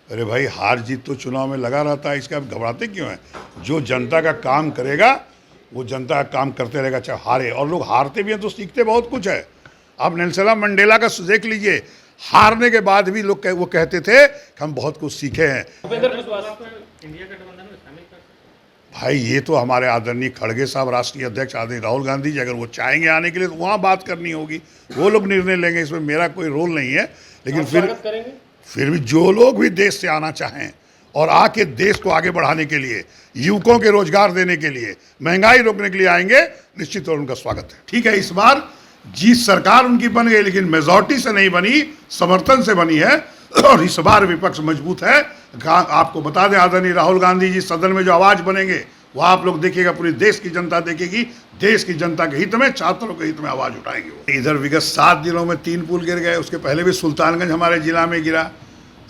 अरे भाई, हार जीत तो चुनाव में लगा रहता है, इसका आप घबराते क्यों हैं? जो जनता का काम करेगा वो जनता का काम करते रहेगा, चाहे हारे। और लोग हारते भी हैं तो सीखते बहुत कुछ है। आप नेल्सन मंडेला का देख लीजिए, हारने के बाद भी लोग वो कहते थे कि हम बहुत कुछ सीखे हैं। भूपेंद्र कुशवाहा को इंडिया गठबंधन में शामिल कर सकते भाई, ये तो हमारे आदरणीय खड़गे साहब, राष्ट्रीय अध्यक्ष आदरणीय राहुल गांधी जी, अगर वो चाहेंगे आने के लिए तो वहाँ बात करनी होगी, वो लोग निर्णय लेंगे, इसमें मेरा कोई रोल नहीं है। लेकिन स्वागत करेंगे। फिर भी जो लोग भी देश से आना चाहें और आके देश को आगे बढ़ाने के लिए, युवकों के रोजगार देने के लिए, महंगाई रोकने के लिए आएंगे, निश्चित तौर उनका स्वागत है। ठीक है, इस बार जीत सरकार उनकी बन गई, लेकिन मेजॉरिटी से नहीं बनी, समर्थन से बनी है। और इस बार विपक्ष मजबूत है। आपको बता दें, आदरणीय राहुल गांधी जी सदन में जो आवाज बनेंगे वो आप लोग देखिएगा, पूरी देश की जनता देखेगी। देश की जनता के हित में, छात्रों के हित में आवाज उठाएंगे वो। इधर विगत 7 दिनों में 3 पुल गिर गए, उसके पहले भी सुल्तानगंज हमारे जिला में गिरा।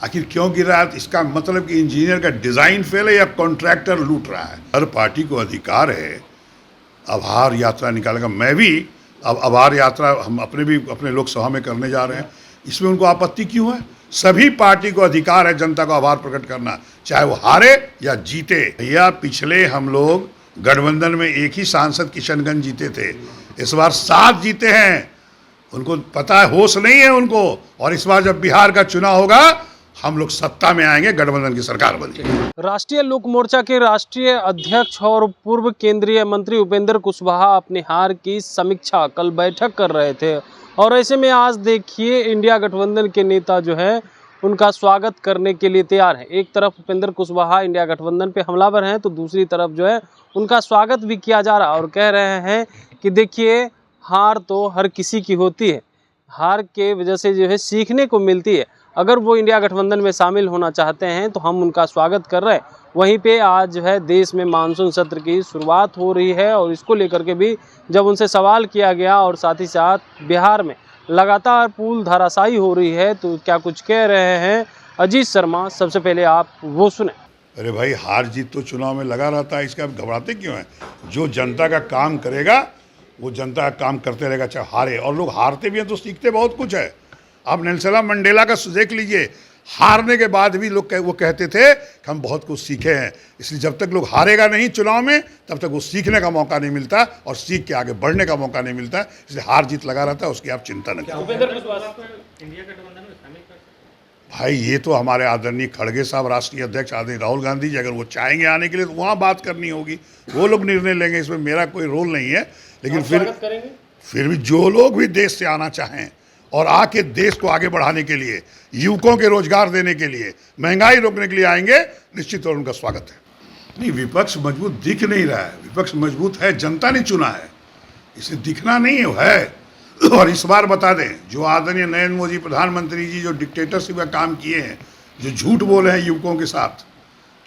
आखिर क्यों गिर रहा है? इसका मतलब कि इंजीनियर का डिजाइन फेल है या कॉन्ट्रैक्टर लूट रहा है। हर पार्टी को अधिकार है आभार यात्रा निकालेगा। मैं भी अब आभार यात्रा हम अपने लोकसभा में करने जा रहे हैं। इसमें उनको आपत्ति क्यों है? सभी पार्टी को अधिकार है जनता को आभार प्रकट करना, चाहे वो हारे या जीते। भैया, पिछले हम लोग गठबंधन में एक ही सांसद किशनगंज जीते थे, इस बार 7 जीते हैं। उनको पता है, होश नहीं है उनको। और इस बार जब बिहार का चुनाव होगा, हम लोग सत्ता में आएंगे, गठबंधन की सरकार बनेगी। राष्ट्रीय लोक मोर्चा के राष्ट्रीय अध्यक्ष और पूर्व केंद्रीय मंत्री उपेंद्र कुशवाहा अपनी हार की समीक्षा कल बैठक कर रहे थे, और ऐसे में आज देखिए इंडिया गठबंधन के नेता जो है उनका स्वागत करने के लिए तैयार है। एक तरफ उपेंद्र कुशवाहा इंडिया गठबंधन पे हमलावर हैं, तो दूसरी तरफ जो है उनका स्वागत भी किया जा रहा है और कह रहे हैं कि देखिए, हार तो हर किसी की होती है, हार के वजह से जो है सीखने को मिलती है। अगर वो इंडिया गठबंधन में शामिल होना चाहते हैं तो हम उनका स्वागत कर रहे हैं। वहीं पे आज जो है देश में मानसून सत्र की शुरुआत हो रही है, और इसको लेकर के भी जब उनसे सवाल किया गया, और साथ ही साथ बिहार में लगातार पुल धराशायी हो रही है, तो क्या कुछ कह रहे हैं अजीत शर्मा। सबसे पहले आप वो सुने। अरे भाई, हार जीत तो चुनाव में लगा रहता है, इसका आप घबराते क्यों हैं? जो जनता का काम करेगा वो जनता का काम करते रहेगा, चाहे हारे। और लोग हारते भी हैं तो सीखते बहुत कुछ है। आप नेल्सन मंडेला का देख लीजिए, हारने के बाद भी लोग वो कहते थे कि हम बहुत कुछ सीखे हैं। इसलिए जब तक लोग हारेगा नहीं चुनाव में, तब तक वो सीखने का मौका नहीं मिलता और सीख के आगे बढ़ने का मौका नहीं मिलता। इसलिए हार जीत लगा रहता है, उसकी आप चिंता न करें। उपेंद्र कुशवाहा को इंडिया गठबंधन में शामिल कर सकते हैं। भाई, ये तो हमारे आदरणीय खड़गे साहब, राष्ट्रीय अध्यक्ष आदरणीय राहुल गांधी जी, अगर वो चाहेंगे आने के लिए तो वहाँ बात करनी होगी, वो लोग निर्णय लेंगे, इसमें मेरा कोई रोल नहीं है। लेकिन फिर भी जो लोग भी देश से आना चाहें और आके देश को आगे बढ़ाने के लिए, युवकों के रोजगार देने के लिए, महंगाई रोकने के लिए आएंगे, निश्चित तौर उनका स्वागत है। नहीं, विपक्ष मजबूत दिख नहीं रहा है। विपक्ष मजबूत है, जनता ने चुना है, इसे दिखना नहीं है। और इस बार बता दें, जो आदरणीय नरेंद्र मोदी प्रधानमंत्री जी जो डिक्टेटरशिप का काम किए हैं, जो झूठ बोले हैं युवकों के साथ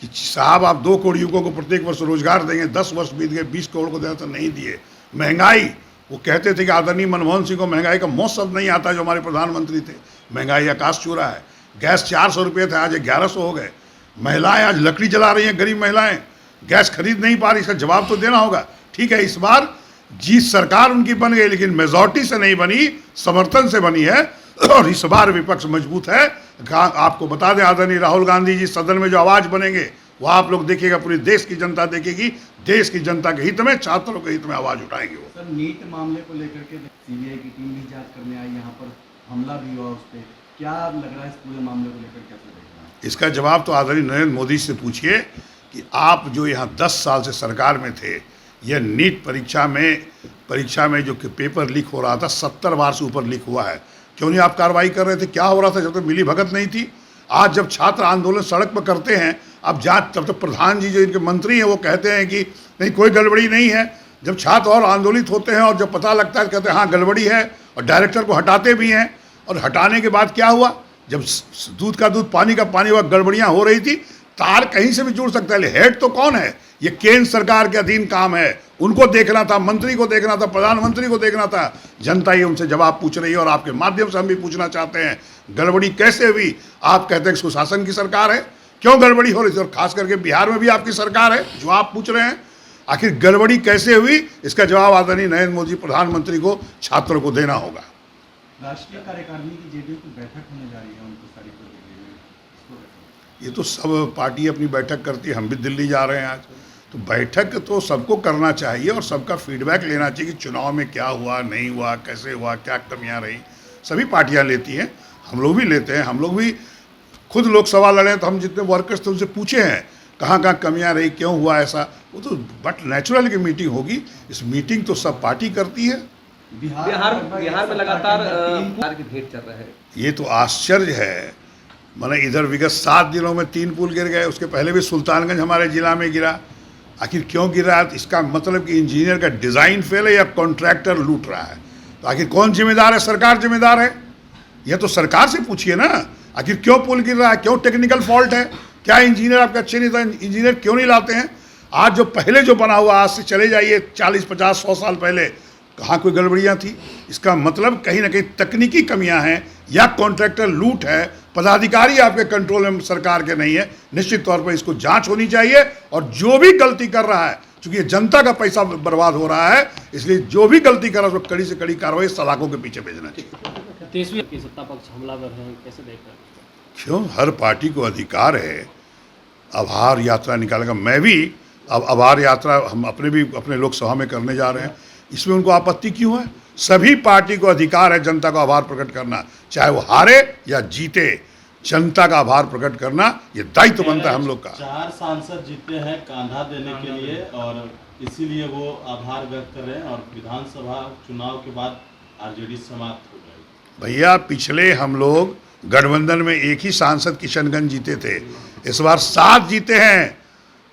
कि साहब आप 2 करोड़ युवकों को प्रत्येक वर्ष रोजगार देंगे, 10 वर्ष बीत गए, 20 करोड़ को देना तो नहीं दिए। महंगाई, वो कहते थे कि आदरणीय मनमोहन सिंह को महंगाई का मौत शब्द नहीं आता, जो हमारे प्रधानमंत्री थे। महंगाई आकाश छू रहा है। गैस 400 रुपये थे, आज 1100 हो गए। महिलाएं आज लकड़ी जला रही हैं, गरीब महिलाएं गैस खरीद नहीं पा रही। इसका जवाब तो देना होगा। ठीक है, इस बार जीत सरकार उनकी बन गई, लेकिन मेजॉरिटी से नहीं बनी, समर्थन से बनी है। और इस बार विपक्ष मजबूत है। आपको बता दें, आदरणीय राहुल गांधी जी सदन में जो आवाज बनेंगे वो आप लोग देखिएगा, पूरी देश की जनता देखेगी। देश की जनता के हित में, छात्रों के हित में आवाज उठाएंगे वो। सर, नीट मामले को लेकर के सीबीआई की टीम भी जांच करने आई, यहाँ पर हमला भी हुआ उस पर, क्या लग रहा है इस पूरे मामले को लेकर, कैसे देख रहे हैं? इसका जवाब तो आदरणीय नरेंद्र मोदी से पूछिए कि आप जो यहाँ 10 साल से सरकार में थे, यह नीट परीक्षा में जो पेपर लीक हो रहा था, 70 बार से ऊपर लीक हुआ है। क्यों नहीं आप कार्रवाई कर रहे थे? क्या हो रहा था जब तक मिली भगत नहीं थी? आज जब छात्र आंदोलन सड़क पर करते हैं, अब जांच, तब तक प्रधान जी जो इनके मंत्री हैं वो कहते हैं कि नहीं, कोई गड़बड़ी नहीं है। जब छात्र और आंदोलित होते हैं और जब पता लगता है कहते हैं हाँ गड़बड़ी है, और डायरेक्टर को हटाते भी हैं। और हटाने के बाद क्या हुआ? जब दूध का दूध पानी का पानी हुआ, गड़बड़ियाँ हो रही थी। तार कहीं से भी जुड़ सकता है, हेड तो कौन है? ये केंद्र सरकार के अधीन काम है, उनको देखना था, मंत्री को देखना था, प्रधानमंत्री को देखना था। जनता ही उनसे जवाब पूछ रही है, और आपके माध्यम से हम भी पूछना चाहते हैं, गड़बड़ी कैसे हुई? आप कहते हैं सुशासन की सरकार है, क्यों गड़बड़ी हो रही थी? और खास करके बिहार में भी आपकी सरकार है, जो आप पूछ रहे हैं, आखिर गड़बड़ी कैसे हुई? इसका जवाब आदरणीय नरेंद्र मोदी प्रधानमंत्री को, छात्रों को देना होगा। राष्ट्रीय कार्यकारिणी की जेडीयू की बैठक होने जा रही है, उनको ये तो सब पार्टी अपनी बैठक करती है, हम भी दिल्ली जा रहे हैं आज। तो बैठक तो सबको करना चाहिए और सबका फीडबैक लेना चाहिए कि चुनाव में क्या हुआ, नहीं हुआ, कैसे हुआ, क्या कमियां रही। सभी पार्टियां लेती हैं, हम लोग भी लेते हैं। हम लोग भी खुद लोकसभा लड़े तो हम जितने वर्कर्स थे उनसे पूछे हैं कहाँ कहाँ कमियां रही, क्यों हुआ ऐसा। वो तो बट नेचुरल की मीटिंग होगी, इस मीटिंग तो सब पार्टी करती है। बिहार में लगातार की भेंट चल रहा है। ये तो आश्चर्य है। मैंने इधर विगत 7 दिनों में 3 पुल गिर गए, उसके पहले भी सुल्तानगंज हमारे जिला में गिरा। आखिर क्यों गिरा? इसका मतलब कि इंजीनियर का डिज़ाइन फेल है या कॉन्ट्रैक्टर लूट रहा है। तो आखिर कौन जिम्मेदार है? सरकार जिम्मेदार है। यह तो सरकार से पूछिए ना, आखिर क्यों पुल गिर रहा है, क्यों टेक्निकल फॉल्ट है, क्या इंजीनियर आपका अच्छे नहीं था, इंजीनियर क्यों नहीं लाते हैं? आज जो पहले जो बना हुआ, आज से चले जाइए 40, 50, 100 साल पहले, कहाँ कोई गड़बड़ियाँ थी? इसका मतलब कहीं ना कहीं तकनीकी कमियां हैं या कॉन्ट्रैक्टर लूट है, पदाधिकारी आपके कंट्रोल में सरकार के नहीं है। निश्चित तौर पर इसको जांच होनी चाहिए और जो भी गलती कर रहा है, क्योंकि ये जनता का पैसा बर्बाद हो रहा है, इसलिए जो भी गलती कर रहा है उसको कड़ी से कड़ी कार्रवाई सलाखों के पीछे भेजना चाहिए। 30वीं की सत्ता पक्ष हमलावर हैं, कैसे देख रहे हैं? क्यों? हर पार्टी को अधिकार है आभार यात्रा निकालने का। मैं भी अब आभार यात्रा हम अपने लोकसभा में करने जा रहे हैं, इसमें उनको आपत्ति क्यों है? सभी पार्टी को अधिकार है जनता का आभार प्रकट करना, चाहे वो हारे या जीते। जनता का आभार प्रकट करना ये दायित्व बनता है हम लोग का। 4 सांसद जीते हैं कांधा देने के लिए और इसीलिए वो आभार व्यक्त कर रहे हैं और विधानसभा चुनाव के बाद आरजेडी समाप्त हो जाएगी। भैया पिछले हम लोग गठबंधन में एक ही सांसद किशनगंज जीते थे, इस बार 7 जीते हैं।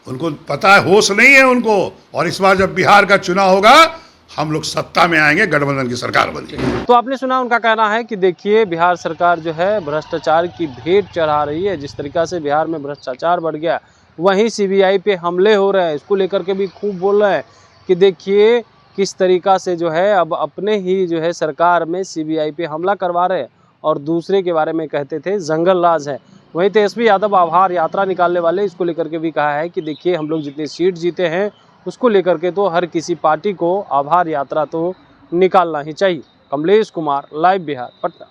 उनको पता है, होश नहीं है उनको। और इस बार जब बिहार का चुनाव होगा हम लोग सत्ता में आएंगे, गठबंधन की सरकार बनेगी। तो आपने सुना उनका कहना है कि देखिए बिहार सरकार जो है भ्रष्टाचार की भेंट चढ़ा रही है। जिस तरीक़ा से बिहार में भ्रष्टाचार बढ़ गया, वहीं सीबीआई पे हमले हो रहे हैं, इसको लेकर के भी खूब बोल रहे हैं कि देखिए किस तरीक़ा से जो है अब अपने ही जो है सरकार में सीबीआई पे हमला करवा रहे हैं और दूसरे के बारे में कहते थे जंगल राज है। वहीं तेजस्वी यादव आभार यात्रा निकालने वाले इसको लेकर के भी कहा है कि देखिए हम लोग जितनी सीट जीते हैं उसको लेकर के तो हर किसी पार्टी को आभार यात्रा तो निकालना ही चाहिए। कमलेश कुमार, लाइव बिहार, पटना।